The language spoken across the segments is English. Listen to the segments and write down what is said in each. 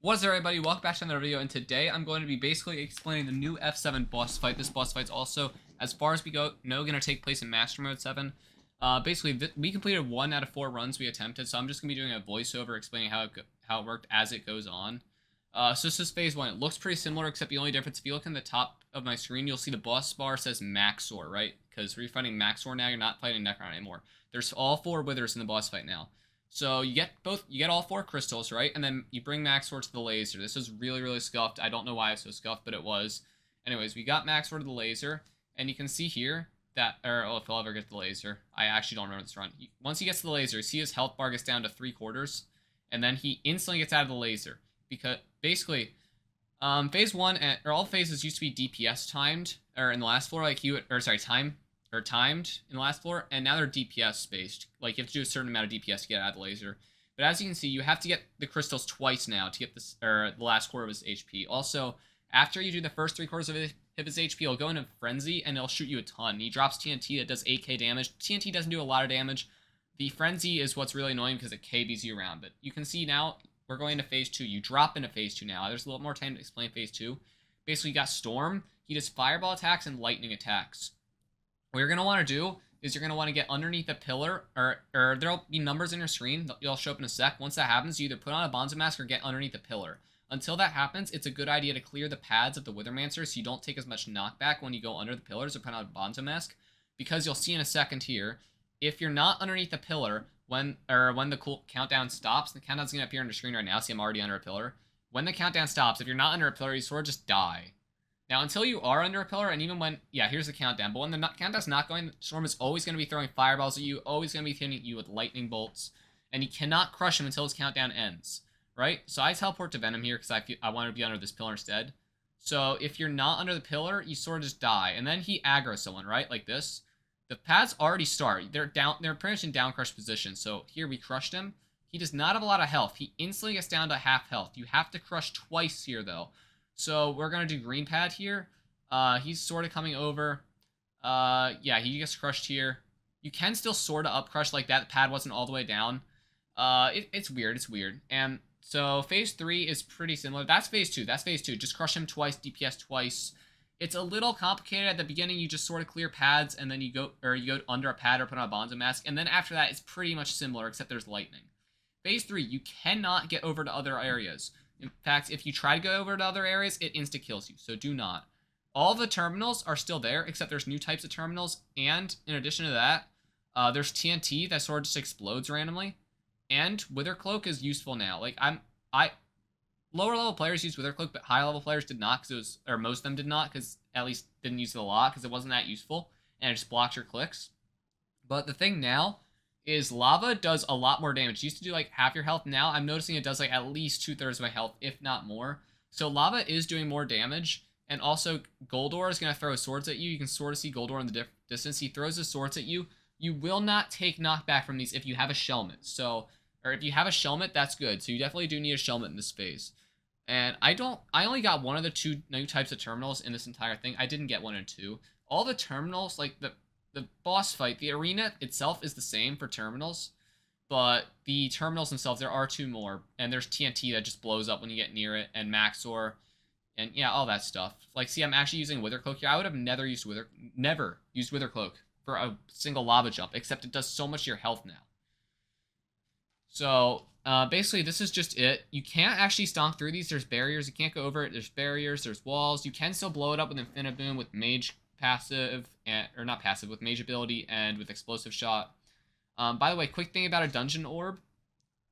What's up, everybody? Welcome back to another video, and today I'm going to be basically explaining the new F7 boss fight. This boss fight's also, as far as we know, going to take place in Master Mode 7. Basically, we completed 1 out of 4 runs we attempted, so I'm just going to be doing a voiceover explaining how it worked as it goes on. So this is phase 1. It looks pretty similar, except the only difference, if you look in the top of my screen, you'll see the boss bar says maxor, right? Because we're fighting maxor now, you're not fighting Necron anymore. There's all 4 withers in the boss fight now. So you get all 4 crystals, right? And then you bring maxor to the laser. This was really, really scuffed. I don't know why it was so scuffed, but it was. Anyways, we got maxor to the laser, and you can see here that, if he'll ever get to the laser. I actually don't remember this run. Once he gets to the laser, see his health bar gets down to 3/4, and then he instantly gets out of the laser. Because, basically, phase 1, or all phases used to be DPS timed, or in the last floor, like timed in the last floor, and now they're DPS based. Like, you have to do a certain amount of DPS to get out of the laser. But as you can see, you have to get the crystals twice now to get this, or the last quarter of his HP. Also, after you do the first 3/4 of his HP, he'll go into Frenzy, and it'll shoot you a ton. He drops TNT that does 8k damage. TNT doesn't do a lot of damage. The Frenzy is what's really annoying because it KBs you around. But you can see now, we're going into phase 2. You drop into phase 2 now. There's a little more time to explain phase 2. Basically, you got Storm. He does Fireball attacks and Lightning attacks. What you're going to want to do is you're going to want to get underneath a pillar, or there'll be numbers on your screen. They'll show up in a sec. Once that happens, you either put on a Bonzo Mask or get underneath a pillar. Until that happens, it's a good idea to clear the pads of the Withermancer so you don't take as much knockback when you go under the pillars or put on a Bonzo Mask. Because you'll see in a second here, if you're not underneath a pillar, when the countdown stops, the countdown's going to appear on your screen right now, see I'm already under a pillar. When the countdown stops, if you're not under a pillar, you sort of just die. Now, until you are under a pillar, and even when, here's the countdown, but when the countdown's not going, the Storm is always going to be throwing fireballs at you, always going to be hitting you with lightning bolts, and you cannot crush him until his countdown ends, right? So I teleport to Venom here because I want to be under this pillar instead. So if you're not under the pillar, you sort of just die, and then he aggroes someone, right, like this. The pads already start. They're pretty much in down crush position, so here we crushed him. He does not have a lot of health. He instantly gets down to half health. You have to crush twice here, though. So we're going to do green pad here. He's sort of coming over. He gets crushed here. You can still sort of up crush like that. The pad wasn't all the way down. It's weird. It's weird. And so phase 3 is pretty similar. That's phase 2. That's phase 2. Just crush him twice, DPS twice. It's a little complicated at the beginning. You just sort of clear pads, and then you go under a pad or put on a Bonzo Mask. And then after that, it's pretty much similar, except there's lightning. Phase 3, you cannot get over to other areas. In fact, if you try to go over to other areas, it insta-kills you, so do not. All the terminals are still there, except there's new types of terminals, and in addition to that, there's TNT that sort of just explodes randomly, and Wither Cloak is useful now. Like, lower level players use Wither Cloak, but high level players did not, or most of them did not, because at least didn't use it a lot, because it wasn't that useful, and it just blocks your clicks. But the thing now is lava does a lot more damage. It used to do like half your health. Now I'm noticing it does like at least 2/3 of my health, if not more. So lava is doing more damage. And also Goldor is going to throw swords at you. You can sort of see Goldor in the distance. He throws his swords at you. You will not take knockback from these if you have a Shelmet. Or if you have a Shelmet, that's good. So you definitely do need a Shelmet in this phase. And I only got one of the 2 new types of terminals in this entire thing. I didn't get 1 and 2. All the terminals, like the boss fight, the arena itself is the same for terminals, but the terminals themselves, there are 2 more, and there's TNT that just blows up when you get near it, and maxor, and all that stuff. Like, see, I'm actually using Wither Cloak here. I would have never used Wither Cloak for a single lava jump, except it does so much to your health now. So, basically, this is just it. You can't actually stomp through these. There's barriers. You can't go over it. There's barriers. There's walls. You can still blow it up with Infinite Boom, with Mage passive, or not passive, with Mage ability and with Explosive Shot. By the way, quick thing about a dungeon orb.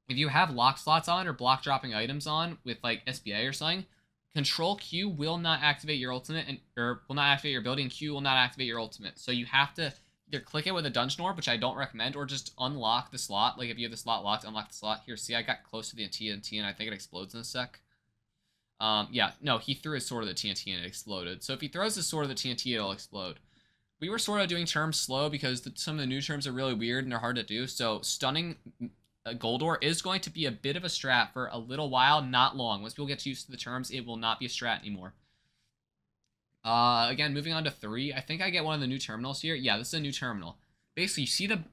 If you have lock slots on or block dropping items on with like SBA or something, Control Q will not activate your ultimate, or will not activate your ability, and Q will not activate your ultimate. So you have to either click it with a dungeon orb, which I don't recommend, or just unlock the slot. Like if you have the slot locked, unlock the slot. Here, see, I got close to the TNT, and I think it explodes in a sec. No, he threw his sword of the TNT and it exploded. So if he throws his sword of the TNT, it'll explode. We were sort of doing terms slow because some of the new terms are really weird and they're hard to do. So stunning Goldor is going to be a bit of a strat for a little while, not long. Once people get used to the terms, it will not be a strat anymore. Again, moving on to 3. I think I get one of the new terminals here. Yeah, this is a new terminal. Basically, you see the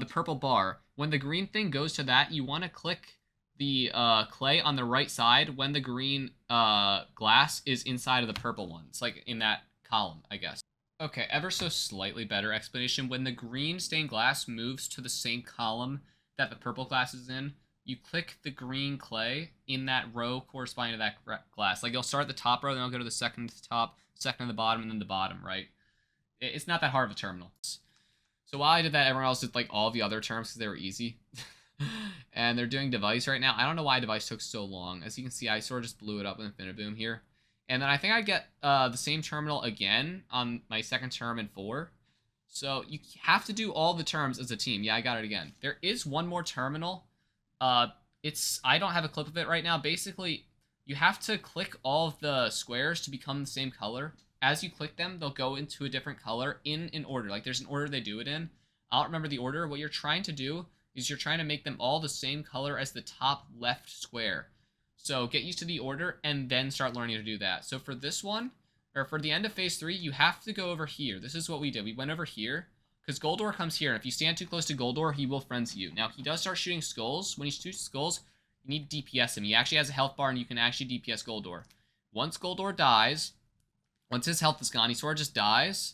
purple bar. When the green thing goes to that, you want to click the clay on the right side when the green glass is inside of the purple one. It's like in that column, I guess. Okay, ever so slightly better explanation. When the green stained glass moves to the same column that the purple glass is in, you click the green clay in that row corresponding to that glass. Like, you'll start at the top row, then I'll go to the second to the top, second to the bottom, and then the bottom, right? It's not that hard of a terminal. So while I did that, everyone else did, like, all the other terms because they were easy. And they're doing device right now. I don't know why device took so long. As you can see, I sort of just blew it up with Infiniboom here. And then I think I get the same terminal again on my second term in 4. So you have to do all the terms as a team. Yeah, I got it again. There is one more terminal. I don't have a clip of it right now. Basically, you have to click all of the squares to become the same color. As you click them, they'll go into a different color in an order. Like, there's an order they do it in. I don't remember the order. What you're trying to do is you're trying to make them all the same color as the top left square. So get used to the order and then start learning to do that. So for this one, or for the end of phase 3, you have to go over here. This is what we did. We went over here because Goldor comes here. And if you stand too close to Goldor, he will frenzy you. Now, he does start shooting skulls. When he shoots skulls, you need to DPS him. He actually has a health bar and you can actually DPS Goldor. Once Goldor dies, once his health is gone, he sort of just dies.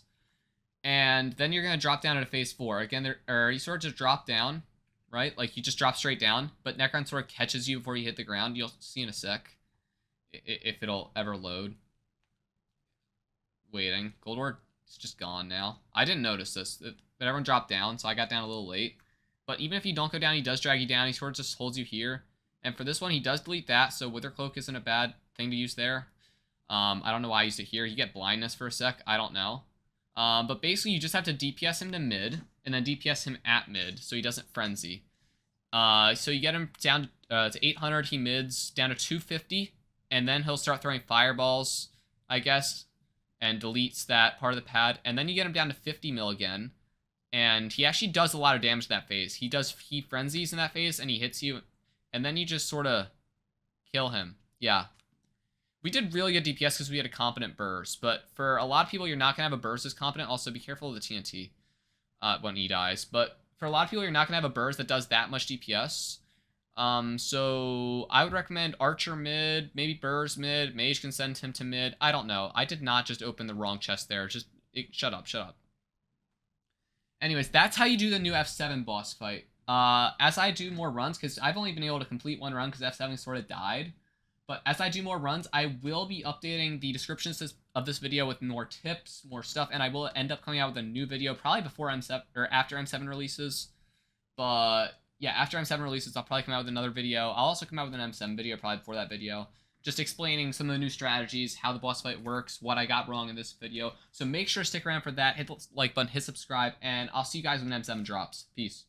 And then you're going to drop down into phase 4. Again, you sort of just drop down. Right? Like, you just drop straight down, but Necron sort of catches you before you hit the ground. You'll see in a sec if it'll ever load. Waiting. Goldor is just gone now. I didn't notice this, but everyone dropped down, so I got down a little late. But even if you don't go down, he does drag you down. He sort of just holds you here. And for this one, he does delete that, so Wither Cloak isn't a bad thing to use there. I don't know why I used it here. You get blindness for a sec. I don't know. But basically, you just have to DPS him to mid, and then DPS him at mid, so he doesn't frenzy. So you get him down to 800, he mids, down to 250, and then he'll start throwing fireballs, I guess, and deletes that part of the pad, and then you get him down to 50 mil again, and he actually does a lot of damage in that phase. He frenzies in that phase, and he hits you, and then you just sort of kill him. Yeah. We did really good DPS because we had a competent burst, but for a lot of people, you're not going to have a burst as competent. Also, be careful of the TNT when he dies. But for a lot of people, you're not going to have a burst that does that much DPS. So I would recommend Archer mid, maybe Burrs mid, Mage can send him to mid. I don't know. I did not just open the wrong chest there. Shut up. Anyways, that's how you do the new F7 boss fight. As I do more runs, because I've only been able to complete one run because F7 sort of died. But as I do more runs, I will be updating the descriptions of this video with more tips, more stuff, and I will end up coming out with a new video probably before M7 or after M7 releases. But yeah, after M7 releases, I'll probably come out with another video. I'll also come out with an M7 video probably before that video, just explaining some of the new strategies, how the boss fight works, what I got wrong in this video. So make sure to stick around for that. Hit the like button, hit subscribe, and I'll see you guys when M7 drops. Peace.